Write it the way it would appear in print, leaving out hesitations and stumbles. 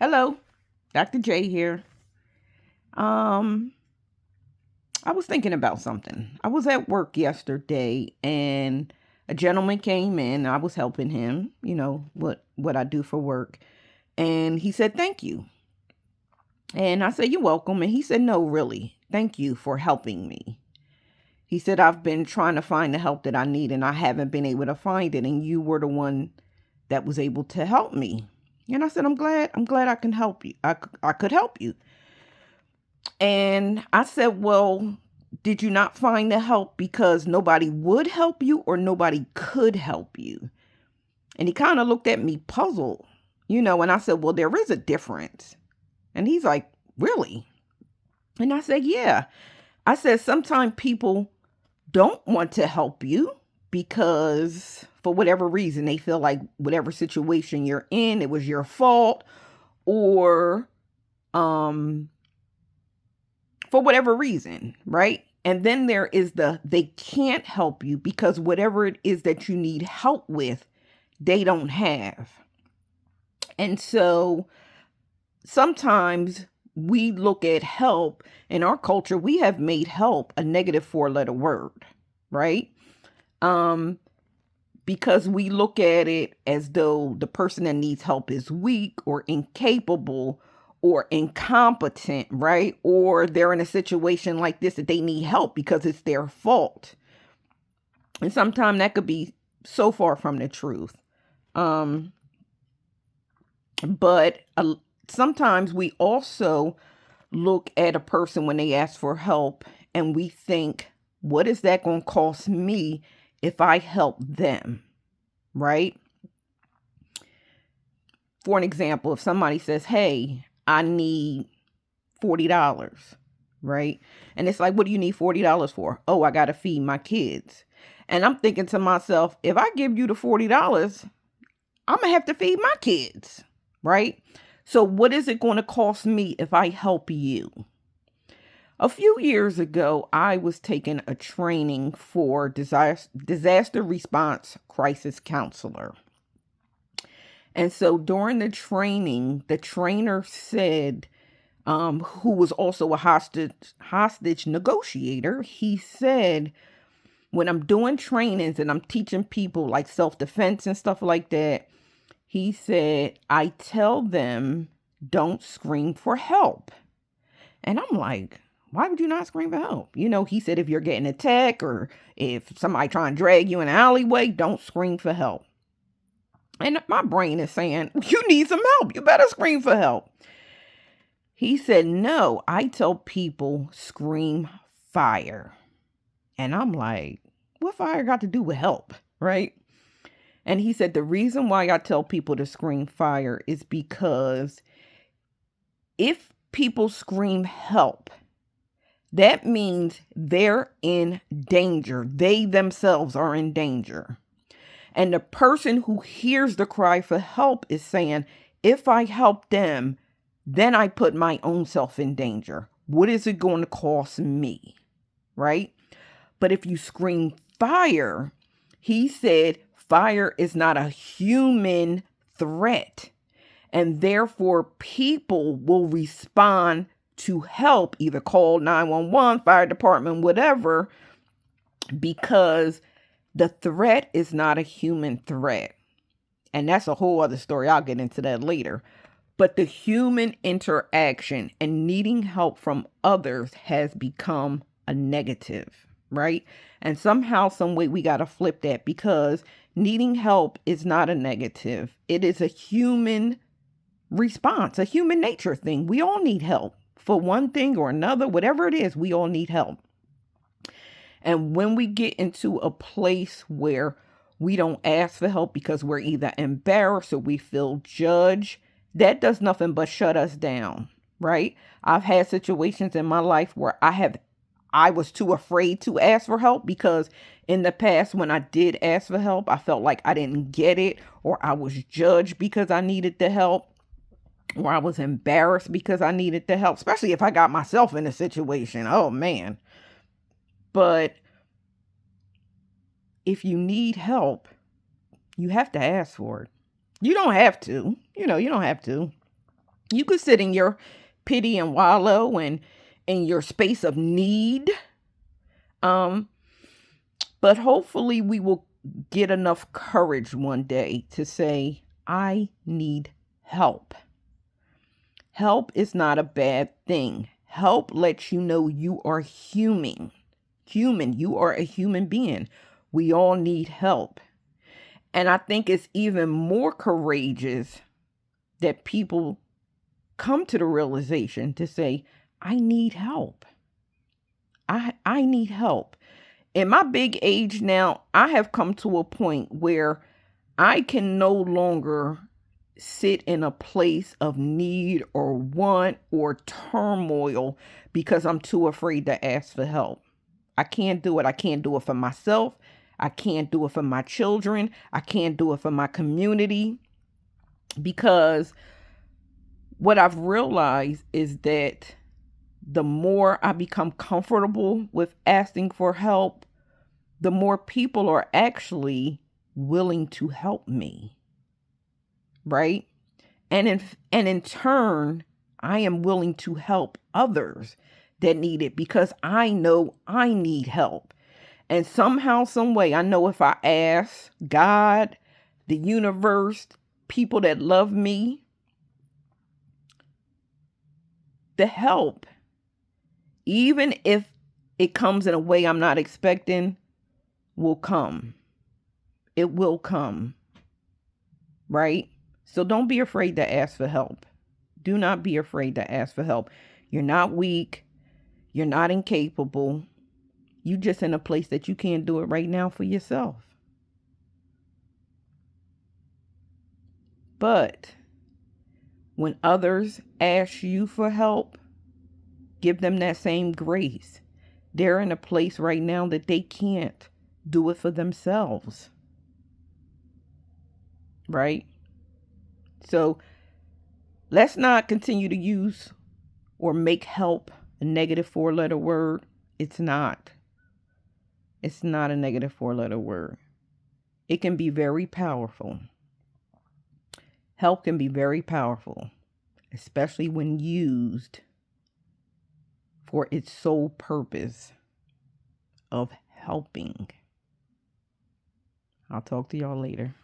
Hello, Dr. J here. Um, I was thinking about something. I was at work yesterday and a gentleman came in. I was helping him, what I do for work. And he said, "Thank you." And I said, "You're welcome." And he said, "No, really. Thank you for helping me." He said, "I've been trying to find the help that I need and I haven't been able to find it, and you were the one that was able to help me." And I said, I'm glad I can help you. I could help you." And I said, "Well, did you not find the help because nobody would help you or nobody could help you?" And he kind of looked at me puzzled, and I said, "Well, there is a difference." And he's like, "Really?" And I said, "Yeah." I said, "Sometimes people don't want to help you because for whatever reason, they feel like whatever situation you're in, it was your fault, or um for whatever reason, right? And then there is they can't help you because whatever it is that you need help with, they don't have. And so sometimes we look at help in our culture, we have made help a negative four-letter word, right? Um, because we look at it as though the person that needs help is weak or incapable or incompetent, right? Or they're in a situation like this that they need help because it's their fault. And sometimes that could be so far from the truth. Um, but sometimes we also look at a person when they ask for help and we think, what is that going to cost me if I help them, right? For an example, if somebody says, "Hey, I need $40, right?" And it's like, "What do you need $40 for?" "Oh, I got to feed my kids." And I'm thinking to myself, if I give you the $40, I'm going to have to feed my kids, right? So what is it going to cost me if I help you? A few years ago, I was taking a training for disaster response crisis counselor. And so during the training, the trainer said, who was also a hostage negotiator, he said, when I'm doing trainings and I'm teaching people like self-defense and stuff like that, he said, I tell them, don't scream for help. And I'm like, why would you not scream for help? He said, if you're getting attacked or if somebody trying to drag you in an alleyway, don't scream for help. And my brain is saying, you need some help. You better scream for help. He said, no, I tell people scream fire. And I'm like, what fire got to do with help, right? And he said, the reason why I tell people to scream fire is because if people scream help, that means they're in danger. They themselves are in danger. And the person who hears the cry for help is saying, if I help them, then I put my own self in danger. What is it going to cost me? Right? But if you scream fire, he said fire is not a human threat. And therefore, people will respond to help, either call 911, fire department, whatever, because the threat is not a human threat. And that's a whole other story. I'll get into that later. But the human interaction and needing help from others has become a negative, right? And somehow, some way, we got to flip that because needing help is not a negative. It is a human response, a human nature thing. We all need help for one thing or another, whatever it is, we all need help. And when we get into a place where we don't ask for help because we're either embarrassed or we feel judged, that does nothing but shut us down, right? I've had situations in my life where I was too afraid to ask for help because in the past, when I did ask for help, I felt like I didn't get it, or I was judged because I needed the help, or I was embarrassed because I needed the help, especially if I got myself in a situation. Oh, man. But if you need help, you have to ask for it. You don't have to. You don't have to. You could sit in your pity and wallow and in your space of need. Um, but hopefully we will get enough courage one day to say, I need help. Help is not a bad thing. Help lets you know you are human. You are a human being. We all need help. And I think it's even more courageous that people come to the realization to say, I need help. I need help. In my big age now, I have come to a point where I can no longer sit in a place of need or want or turmoil because I'm too afraid to ask for help. I can't do it. I can't do it for myself. I can't do it for my children. I can't do it for my community, because what I've realized is that the more I become comfortable with asking for help, the more people are actually willing to help me, right? And in turn, I am willing to help others that need it because I know I need help. And somehow, some way, I know if I ask God, the universe, people that love me, the help, even if it comes in a way I'm not expecting, will come. It will come, right? So don't be afraid to ask for help. Do not be afraid to ask for help. You're not weak. You're not incapable. You just in a place that you can't do it right now for yourself. But when others ask you for help, give them that same grace. They're in a place right now that they can't do it for themselves. Right? So let's not continue to use or make help a negative 4-letter word. It's not. It's not a negative 4-letter word. It can be very powerful. Help can be very powerful, especially when used for its sole purpose of helping. I'll talk to y'all later.